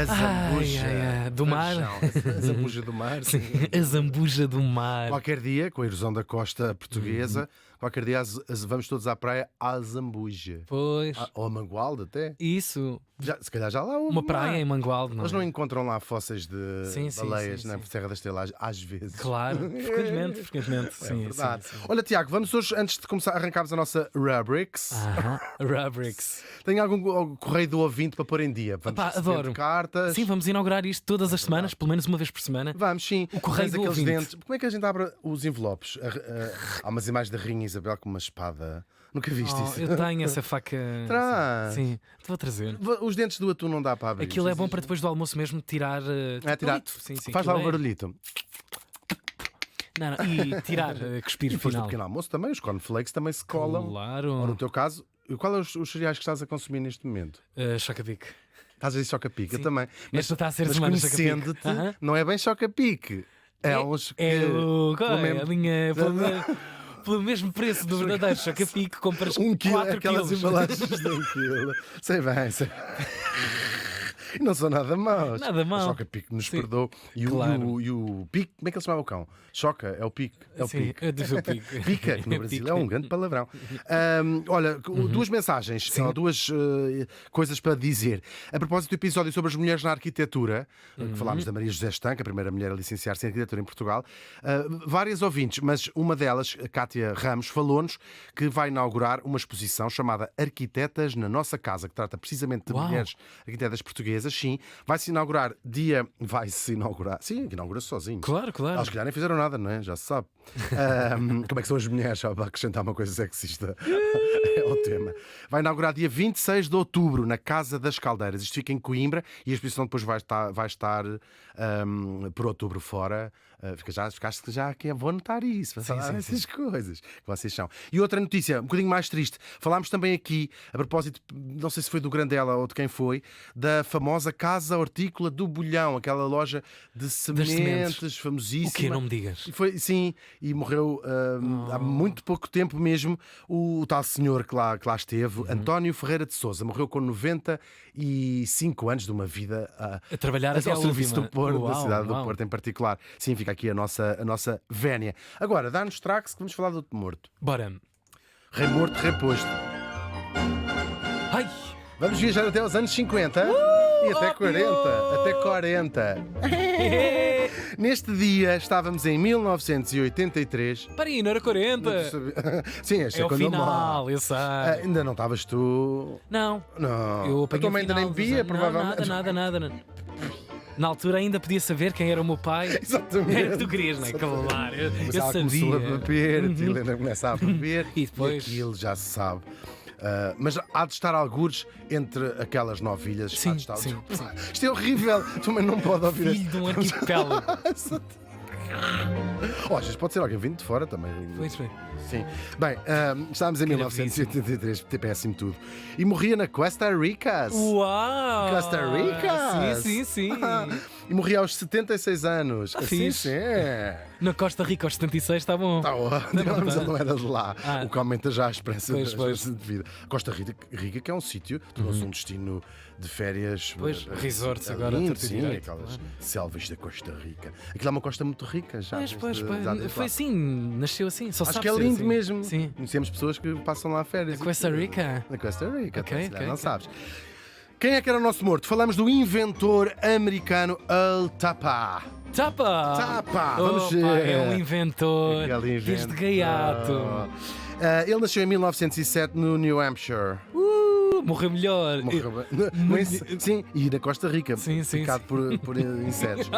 A zambuja do mar. A zambuja do mar. Sim. A zambuja do mar. Qualquer dia, com a erosão da costa portuguesa, qualquer dia vamos todos à praia à Zambuja. Pois. Ou a Mangualde até. Isso. Se calhar já lá houve. Uma praia em Mangualde, não é? Eles não encontram lá fósseis de baleias, sim, na Serra da Estrela, às vezes. Claro, frequentemente. Sim, verdade. sim. Olha, Tiago, vamos hoje, antes de começar, arrancarmos a nossa Rubrics. Rubrics. Tem algum correio do ouvinte para pôr em dia? Vamos Adoro. Cartas. Sim, vamos inaugurar isto todas as semanas, pelo menos uma vez por semana. Vamos, sim. O correio do ouvinte. Dentes. Como é que a gente abre os envelopes? Há umas imagens da Rainha Isabel com uma espada. Nunca viste isso? Eu tenho essa faca. Traz. Sim, te vou trazer. Os dentes do atum não dá para abrir. Aquilo é bom para depois do almoço mesmo tirar. Tirar. Sim, Faz lá o barulhito. Não, e tirar, cuspir E depois do final. pequeno almoço também, os cornflakes também se colam. Claro. Ou no teu caso, qual é os cereais que estás a consumir neste momento? Choca-pique. Estás a dizer choca-pique? Eu também. Esta está a ser mas semana conhecendo-te, não é bem choca-pique. É uns que... a linha... Pelo mesmo preço do verdadeiro choca-pique, compras 1 quilo, 4 aquelas quilos. embalagens de 1 quilo. Sei bem. E não são nada maus. Nada mau. O choca-pique nos perdoou. E claro. o pique, como é que ele se chamava o cão? Choca, é o pique. É o Sim, pique. eu disse o pique. Pica, que no Brasil é um grande palavrão. Olha, duas mensagens, ou duas coisas para dizer. A propósito do episódio sobre as mulheres na arquitetura, que falámos da Maria José Estanca, a primeira mulher a licenciar-se em arquitetura em Portugal, várias ouvintes, mas uma delas, a Cátia Ramos, falou-nos que vai inaugurar uma exposição chamada Arquitetas na Nossa Casa, que trata precisamente de mulheres arquitetas portuguesas. Sim, vai-se inaugurar sim, inaugura-se sozinho. Claro. Elas que já nem fizeram nada, não é? Já se sabe. Como é que são as mulheres? Só para acrescentar uma coisa sexista é o tema. Vai inaugurar dia 26 de outubro na Casa das Caldeiras. Isto fica em Coimbra e a exposição depois vai estar por outubro fora. Ficaste já que vou anotar isso, para falar essas coisas que vocês são. E outra notícia, um bocadinho mais triste. Falámos também aqui, a propósito, não sei se foi do Grandela ou de quem foi, da famosa Casa Hortícola do Bolhão, aquela loja de sementes famosíssima. O quê? Não me digas. E morreu há muito pouco tempo mesmo o tal senhor que lá esteve, António Ferreira de Sousa. Morreu com 95 anos de uma vida a trabalhar até ao serviço do Porto, da cidade do Porto em particular. Sim, fica aqui a nossa vénia. Agora, dá-nos traques que vamos falar do outro morto. Bora. Rei morto, rei posto. Ai! Vamos viajar até aos anos 50 e até 40. Até 40. Neste dia estávamos em 1983. Para aí, não era 40. Sim, este É é o quando eu final, eu sei. ainda não estavas tu. Não. Eu a tua mãe ainda nem via, provavelmente. Nada. Na altura ainda podia saber quem era o meu pai. Exatamente. Era o que tu querias, não é? Claro, eu Ela começou sabia. a beber, a Helena começa a beber E depois? aquilo já se sabe. Mas há de estar algures entre aquelas novilhas. Sim. Isto é horrível. Tu também não pode ouvir. Filho de um arquipélago. Às vezes pode ser alguém vindo de fora também. Pois foi. Sim. Bem, estávamos em 1983, péssimo tudo. E morria na Costa Rica. Uau! Costa Rica! Sim. E morria aos 76 anos. Assim, fixe. sim. Na Costa Rica aos 76 está bom. Está ótimo, mas ele não era de lá. Ah. O que aumenta já a esperança Pois. de vida. Costa Rica, que é um sítio, tornou-se um destino de férias. Pois, resorts agora, lindo, torto e sim, direito, aquelas claro. selvas da Costa Rica. Aquilo é uma costa muito rica já. Pois. já desde Foi lá. assim, nasceu assim. Só Acho sabe que é ser lindo assim. mesmo. Sim. Conhecemos pessoas que passam lá férias. Costa Rica? Na Costa Rica, Ok, então, se calhar ok, não ok. sabes. Quem é que era o nosso morto? Falamos do inventor americano Al Tapa. Tapa! Vamos Opa, ver. é um inventor. Aquele inventor. Desde gaiato. Ele nasceu em 1907 no New Hampshire. Morreu melhor. Sim, e na Costa Rica, Sim. picado por insetos.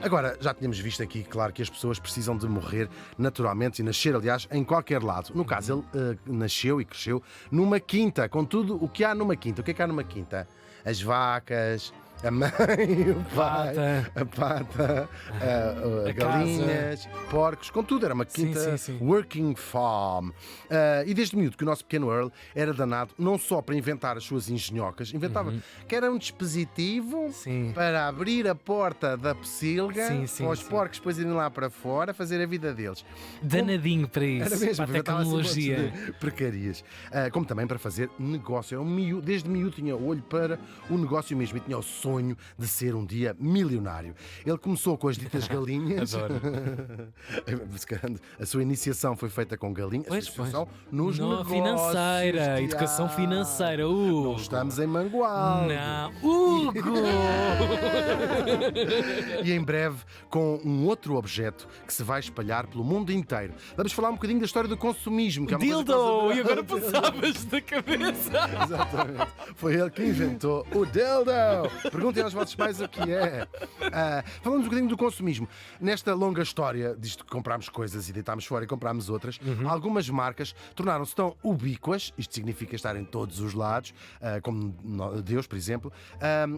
Agora, já tínhamos visto aqui, claro, que as pessoas precisam de morrer naturalmente e nascer, aliás, em qualquer lado. No caso, ele nasceu e cresceu numa quinta, com tudo o que há numa quinta. O que é que há numa quinta? As vacas, a mãe, o pai, a pata, A galinhas, porcos, com tudo. Era uma quinta Sim. working farm. E desde miúdo que o nosso pequeno Earl era danado não só para inventar as suas engenhocas, inventava que era um dispositivo Sim. para abrir a porta da pocilga Sim, para os sim. porcos depois irem lá para fora fazer a vida deles. Danadinho para isso. Era mesmo, para a inventava assim um monte tecnologia. de precarias. Como também para fazer negócio. Desde miúdo tinha olho para o negócio mesmo e tinha o sonho sonho de ser um dia milionário. Ele começou com as ditas galinhas. Adoro. A sua iniciação foi feita com galinhas. Pois, A sua iniciação nos Não, negócios. financeira, que educação há. financeira. Não estamos em Mangualde. Não, Hugo! E em breve com um outro objeto que se vai espalhar pelo mundo inteiro. Vamos falar um bocadinho da história do consumismo. Que é uma coisa que Dildo! nós E agora adoramos. passavas da cabeça! Exatamente. Foi ele que inventou o dildo. Perguntem aos vossos pais o que é. Falamos um bocadinho do consumismo. Nesta longa história disto que comprámos coisas e deitámos fora e comprámos outras, algumas marcas tornaram-se tão ubíquas, isto significa estar em todos os lados, como Deus, por exemplo,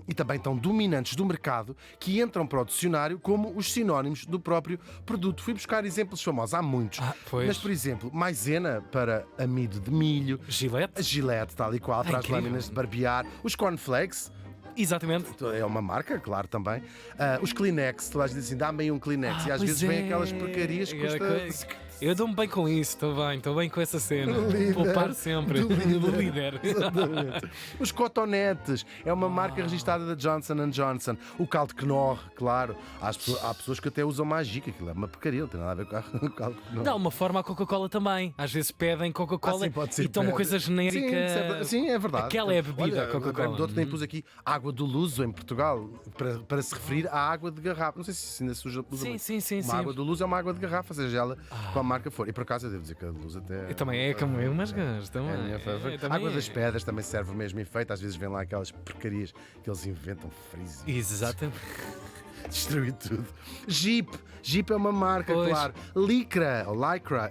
e também tão dominantes do mercado que entram para o dicionário como os sinónimos do próprio produto. Fui buscar exemplos famosos, há muitos. Pois. Mas, por exemplo, maisena para amido de milho, a Gillette? Gillette, tal e qual, para as incrível. lâminas de barbear, os cornflakes, Exatamente. é uma marca, claro, também. Os Kleenex, toda a gente diz assim, dá-me aí um Kleenex. E às pois vezes vem é. aquelas porcarias que custa. Eu dou-me bem com isso, estou bem com essa cena. Líder Poupar sempre. do líder. Do líder. Exatamente. Os cotonetes é uma marca registrada da Johnson & Johnson. O caldo Knorr, claro. Há pessoas que até usam Magic, aquilo é uma porcaria, não tem nada a ver com o caldo Knorr. De alguma forma a Coca-Cola também. Às vezes pedem Coca-Cola Sim, pode ser e tomam pede. coisa genérica. Sim, é verdade. Aquela é a bebida, Olha, Coca-Cola. lembrei-me de outro, pus aqui água do Luso em Portugal, para se referir à água de garrafa. Não sei se ainda se usa Sim, muito. sim, sim, Uma sim. água do Luso é uma água de garrafa, seja ela qual a marca for. E por acaso eu devo dizer que a Luz até. Eu também é como eu, mas gosto também. É a minha favorita. É, também Água é. das pedras também serve o mesmo efeito. Às vezes vem lá aquelas porcarias que eles inventam, freeze, Exatamente. destruir tudo. Jeep é uma marca, Pois. claro. Lycra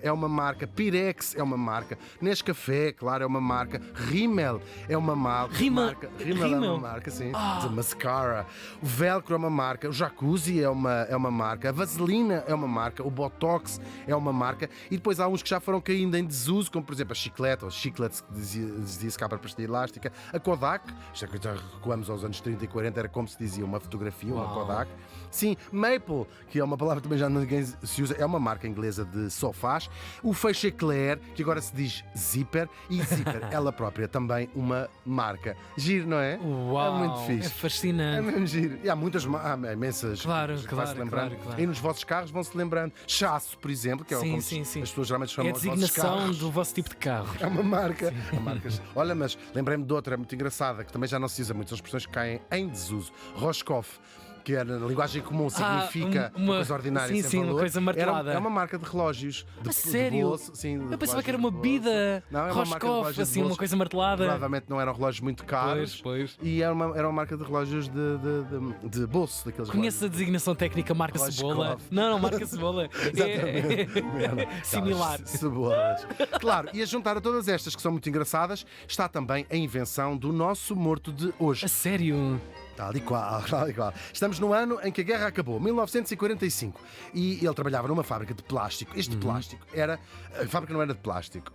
é uma marca. Pirex é uma marca. Nescafé, claro, é uma marca. Rimmel é uma marca. Rimmel? Rimmel é uma Rimmel? marca, sim. De mascara. O Velcro é uma marca. O Jacuzzi é uma marca. A Vaselina é uma marca. O Botox é uma marca. E depois há uns que já foram caindo em desuso, como por exemplo a Chiclete, ou Chiclets, que dizia-se cá para pastilha elástica. A Kodak, isto é que já recuamos aos anos 30 e 40, era como se dizia uma fotografia, uma Uau. Kodak. Sim, Maple, que é uma palavra que também já ninguém se usa, é uma marca inglesa de sofás. O Feixe Eclair, que agora se diz Zipper, e Zipper, ela própria, também uma marca. Giro, não é? Uau, É muito fixe. é fascinante. É mesmo giro. E há muitas, há imensas. Claro, que claro, vai-se lembrando. claro, claro. E nos vossos carros vão-se lembrando. Chasso, por exemplo, que é Sim, como sim, sim. as pessoas geralmente É chamam a os vossos designação carros. do vosso tipo de carro. É uma marca. Há marcas. Olha, mas lembrei-me de outra, muito engraçada, que também já não se usa muito, são expressões que caem em desuso. Roscoff, que na linguagem comum significa uma coisa ordinária sim, sem sim, uma valor. coisa martelada. É uma marca de relógios. De sério? bolso, sim, de Eu pensava que era relógios uma de bolso. bebida Não, é uma marca de Roscoff, relógios de assim, uma bolso. coisa martelada. Provavelmente não eram relógios muito caros. Pois. E era uma marca de relógios de bolso, daqueles Conheces a designação técnica marca Roscoff. cebola? Não, marca cebola. É similar. Cebolas. Claro, e a juntar a todas estas que são muito engraçadas está também a invenção do nosso morto de hoje. A sério? Tal e qual, tal e qual. Estamos no ano em que a guerra acabou, 1945. E ele trabalhava numa fábrica de plástico. Este plástico era. A fábrica não era de plástico.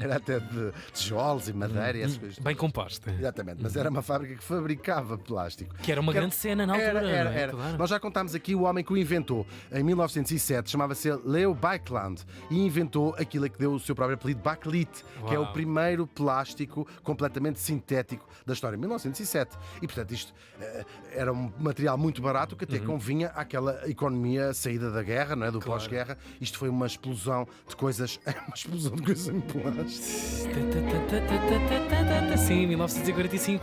Era até de tijolos e madeira e essas coisas. Bem composta. Exatamente, mas era uma fábrica que fabricava plástico. Que era uma grande cena na altura. Era, não é? era. Claro. Nós já contámos aqui o homem que o inventou. Em 1907 chamava-se Leo Baekeland e inventou aquilo que deu o seu próprio apelido Bakelite, que é o Uau. primeiro plástico completamente sintético da história. 1907. E portanto isto era um material muito barato que até convinha àquela economia saída da guerra, não é? Do Claro. pós-guerra. Isto foi uma explosão de coisas, uma explosão de coisas em plástico. Sim, 1945.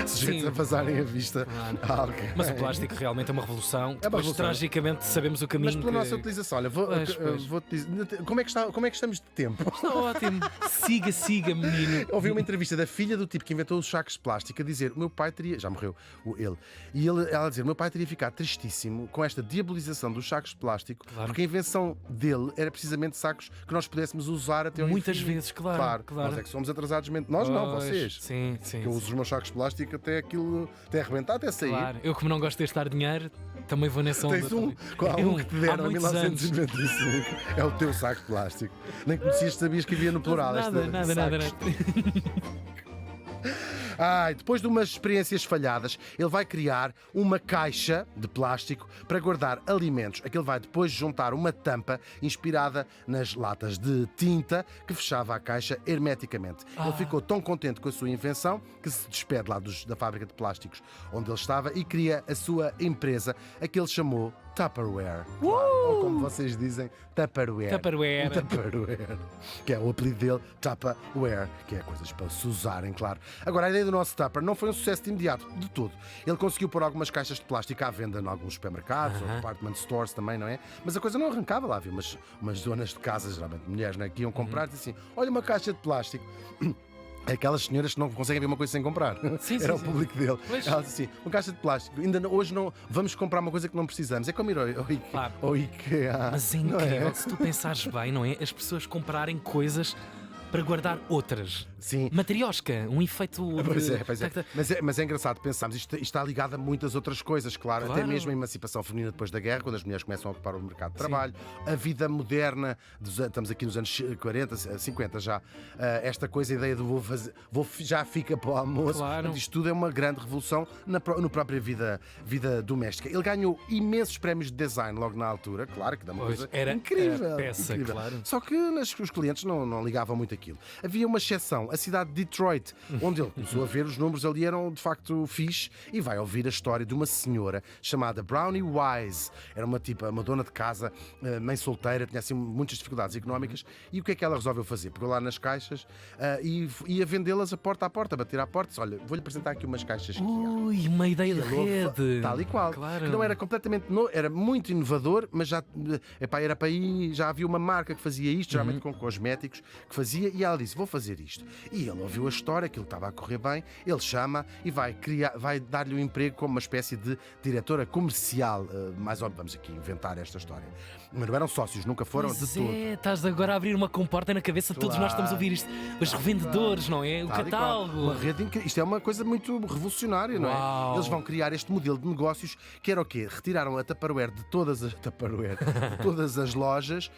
Sujeitos Sim. a vazarem a vista a alguém. Mas o plástico realmente é uma revolução. Depois, revolução. tragicamente, sabemos o caminho. Mas pela que... nossa utilização, olha, Pois. vou-te dizer, como é que estamos de tempo? Está ótimo. Siga, menino. Ouvi uma entrevista da filha do tipo que inventou os sacos de plástico a dizer: o meu pai teria. Já morreu ele. E ela a dizer: o meu pai teria ficado tristíssimo com esta diabolização dos sacos de plástico, Claro. porque a invenção dele era precisamente sacos que nós pudéssemos usar até ao Muitas infinito. vezes, claro. Nós é que somos atrasados mentalmente. Nós não, Pois, vocês. Sim. Que eu uso os meus sacos de plástico até aquilo, até arrebentar, até sair. Claro. Eu, como não gosto de gastar dinheiro, também vou nessa onda. Tens um, também. há um que te deram Há em muitos anos. 1995. É o teu saco de plástico. Nem conhecias, sabias que havia no plural. Nada. sacos. Depois de umas experiências falhadas, ele vai criar uma caixa de plástico para guardar alimentos. Aquele vai depois juntar uma tampa inspirada nas latas de tinta que fechava a caixa hermeticamente. Ele ficou tão contente com a sua invenção que se despede lá da fábrica de plásticos onde ele estava e cria a sua empresa, a que ele chamou Tupperware. Claro, ou como vocês dizem, Tupperware. Tupperware. Tupperware. Que é o apelido dele, Tupperware, que é coisas para se usarem, claro. Agora, a ideia do nosso Tupper não foi um sucesso de imediato, de tudo. Ele conseguiu pôr algumas caixas de plástico à venda em alguns supermercados, ou department stores também, não é? Mas a coisa não arrancava lá. Havia umas donas de casa, geralmente mulheres, não é? Que iam comprar e assim: olha uma caixa de plástico. Aquelas senhoras que não conseguem ver uma coisa sem comprar. Sim, Era sim, o público dele. Pois. Ela disse assim: uma caixa de plástico. Hoje não vamos comprar uma coisa que não precisamos. É como ir Claro. ao IKEA. Mas é não incrível, se tu pensares bem, não é? As pessoas comprarem coisas para guardar outras. Sim. Matriosca, um efeito. Pois é. Mas é engraçado pensarmos, isto está ligado a muitas outras coisas, claro. Claro. Até mesmo a emancipação feminina depois da guerra, quando as mulheres começam a ocupar o mercado de trabalho, a vida moderna, estamos aqui nos anos 40, 50 já, esta coisa, a ideia de já fica para o almoço. Claro. Portanto, isto tudo é uma grande revolução na própria vida doméstica. Ele ganhou imensos prémios de design logo na altura, claro, que dá uma Pois, coisa era incrível. a peça, incrível. claro. Só que os clientes não ligavam muito aquilo. Havia uma exceção, a cidade de Detroit, onde ele começou a ver os números ali eram de facto fixe e vai ouvir a história de uma senhora chamada Brownie Wise. Era uma dona de casa, mãe solteira, tinha assim muitas dificuldades económicas. E o que é que ela resolveu fazer? Pegou lá nas caixas e ia vendê-las a porta, bater à porta. Disse: olha, vou-lhe apresentar aqui umas caixas que Ui, uma ideia de rede. tal e qual. Claro. Que não era completamente novo, era muito inovador, mas era para aí, já havia uma marca que fazia isto, geralmente com cosméticos, que fazia, e ela disse: vou fazer isto. E ele ouviu a história, aquilo estava a correr bem, ele chama e vai dar-lhe um emprego como uma espécie de diretora comercial. Mais óbvio, vamos aqui inventar esta história. Mas não eram sócios, nunca foram de todo. Estás agora a abrir uma comporta na cabeça de todos nós que estamos a ouvir isto. Os revendedores, não é? O Tal e qual. catálogo. Uma rede isto é uma coisa muito revolucionária, não é? Uau. Eles vão criar este modelo de negócios que era o quê? Retiraram a Tupperware de todas as lojas,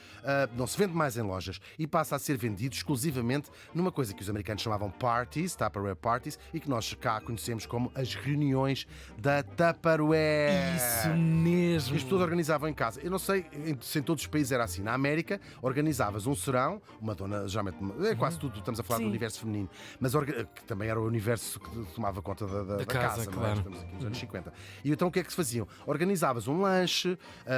não se vende mais em lojas e passa a ser vendido exclusivamente numa coisa que os americanos chamavam parties, Tupperware parties, e que nós cá conhecemos como as reuniões da Tupperware. Isso mesmo. As pessoas organizavam em casa. Eu não sei se em todos os países era assim. Na América, organizavas um serão, uma dona, geralmente, quase tudo, estamos a falar Sim. do universo feminino, mas que também era o universo que tomava conta da casa, não é? claro. Estamos aqui nos anos 50. E então o que é que se faziam? Organizavas um lanche,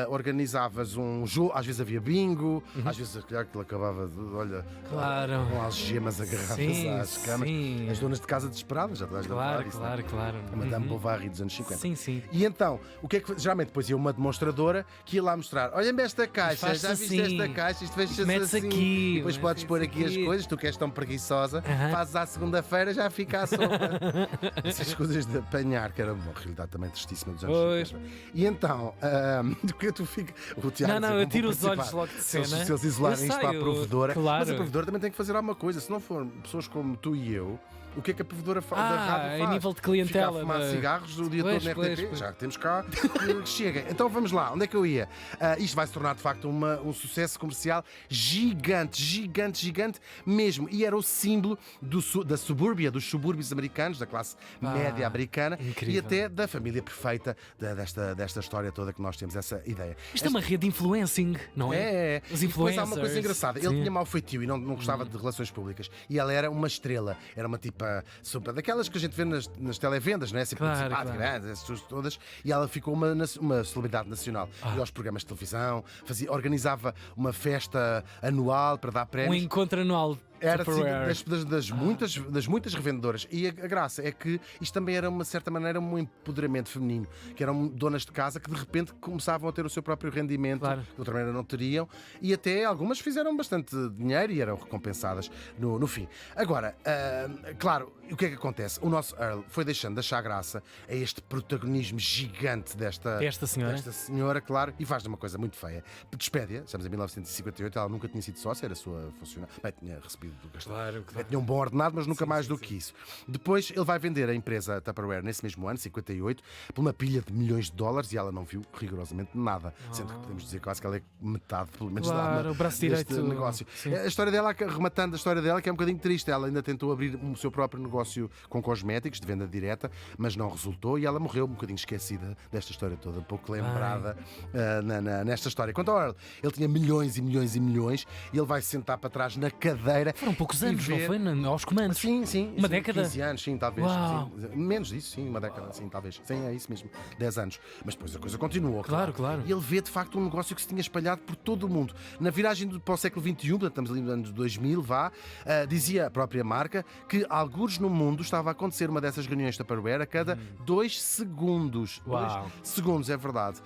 organizavas um jogo, às vezes havia bingo, às vezes aquilo acabava de, olha, Claro. com algemas agarradas Sim, às camas. sim. As donas de casa desesperadas, já estás a falar Claro, disso, não é? claro. A Madame Bovary dos anos 50. Sim, sim. E então, o que é que geralmente depois ia uma demonstradora que ia lá mostrar: olha-me esta caixa, faz-se já viste assim, esta caixa, isto fecha-se metes assim. aqui, E depois metes podes pôr isso aqui as aqui. coisas, tu que és tão preguiçosa, fazes à segunda-feira, já fica a sopa. Essas coisas de apanhar, que era uma realidade também tristíssima dos anos Pois. 50. E então, porque tu fica. O Tiago Não, dizia, eu "Como tiro vou os olhos participar?" logo de Se cena. eles isolarem Eu isto para a sei, provedora, claro. mas a provedora também tem que fazer alguma coisa. Se não for pessoas como tu e eu, o que é que a provedora da rádio faz? em nível de clientela, Fica a fumar da- cigarros o dia Pois, todo na pois, RTP. pois. Já temos cá que chega. Então vamos lá, onde é que eu ia? Isto vai se tornar de facto um sucesso comercial gigante mesmo. E era o símbolo da subúrbia, dos subúrbios americanos, da classe média americana incrível. e até da família perfeita desta história toda que nós temos, essa ideia. Isto é uma rede de influencing, não é? É. Os E depois há influencers. uma coisa engraçada. Ele Sim. tinha mau feitio e não gostava de relações públicas. E ela era uma estrela. Era uma tipa super. Daquelas que a gente vê nas televendas, não é? Sempre Claro, muito simpática, claro. né? Essas pessoas todas. E ela ficou uma celebridade nacional. Ia aos programas de televisão, organizava uma festa anual para dar Um prémios. encontro anual. Era assim, Tupperware. das muitas revendedoras. E a graça é que isto também era, de certa maneira, um empoderamento feminino. Que eram donas de casa que de repente começavam a ter o seu próprio rendimento, Claro. que de outra maneira não teriam. E até algumas fizeram bastante dinheiro e eram recompensadas no fim. Agora, claro, o que é que acontece? O nosso Earl foi deixando de achar graça a este protagonismo gigante desta senhora, claro, e faz-lhe uma coisa muito feia. Despede-a, estamos em 1958, ela nunca tinha sido sócia, era sua funcionária. Bem, tinha recebido Claro. Tinha um bom ordenado, mas nunca mais do que isso. Depois ele vai vender a empresa Tupperware nesse mesmo ano, 58, por uma pilha de milhões de dólares e ela não viu rigorosamente nada. Sendo que podemos dizer quase que ela é metade, pelo menos, Claro, o braço deste direito. negócio. Sim. A história dela, rematando a história dela, que é um bocadinho triste. Ela ainda tentou abrir o seu próprio negócio com cosméticos, de venda direta, mas não resultou e ela morreu um bocadinho esquecida desta história toda, pouco lembrada nesta história. Quanto ao Earl, ele tinha milhões e milhões e milhões e ele vai se sentar para trás na cadeira. Foram poucos e anos, não ver- foi? Aos comandos. Sim. Uma sim, década? 15 anos, sim, talvez. Uau. Sim. Menos disso, sim, uma década, sim, talvez. Sim, é isso mesmo. 10 anos. Mas depois a coisa continuou. Claro. E ele vê de facto um negócio que se tinha espalhado por todo o mundo. Na viragem para o século XXI, portanto, estamos ali nos anos 2000, dizia a própria marca que algures no mundo estava a acontecer uma dessas reuniões da Tupperware a cada 2 segundos. Uau. 2 segundos, é verdade.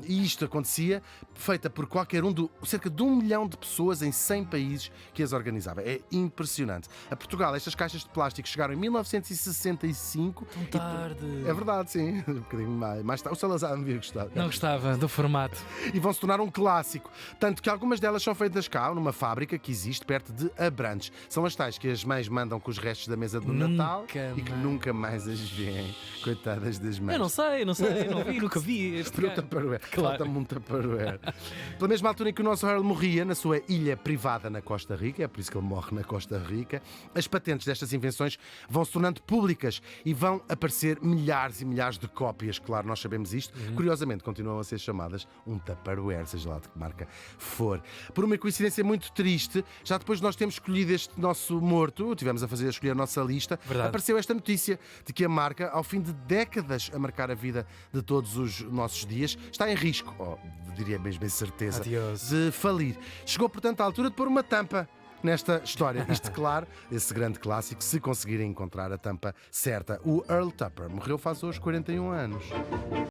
E isto acontecia feita por qualquer cerca de 1 milhão de pessoas em 100 países que as organizava. É impressionante. A Portugal, estas caixas de plástico chegaram em 1965. Tão tarde. É verdade, sim. Um bocadinho mais tarde. O Salazar me havia gostado. Não gostava do formato. E vão se tornar um clássico. Tanto que algumas delas são feitas cá, numa fábrica que existe perto de Abrantes. São as tais que as mães mandam com os restos da mesa do Natal e que nunca mais as veem. Coitadas das mães. Eu não sei, não vi, nunca vi este Para o cara. Tupperware. Claro. Falta-me um Tupperware. Pela mesma altura em que o nosso Earl morria, na sua ilha privada na Costa Rica, é por isso que ele morre na Costa Rica, as patentes destas invenções vão se tornando públicas e vão aparecer milhares e milhares de cópias. Claro, nós sabemos isto. Curiosamente, continuam a ser chamadas um Tupperware, seja lá de que marca for. Por uma coincidência muito triste, já depois de nós termos escolhido este nosso morto, tivemos a escolher a nossa lista, Verdade. apareceu esta notícia de que a marca, ao fim de décadas a marcar a vida de todos os nossos dias, está em risco, diria mesmo em certeza, Adeus. de falir. Chegou, portanto, à altura de pôr uma tampa nesta história. Isto, claro, esse grande clássico, se conseguirem encontrar a tampa certa. O Earl Tupper morreu faz hoje 41 anos.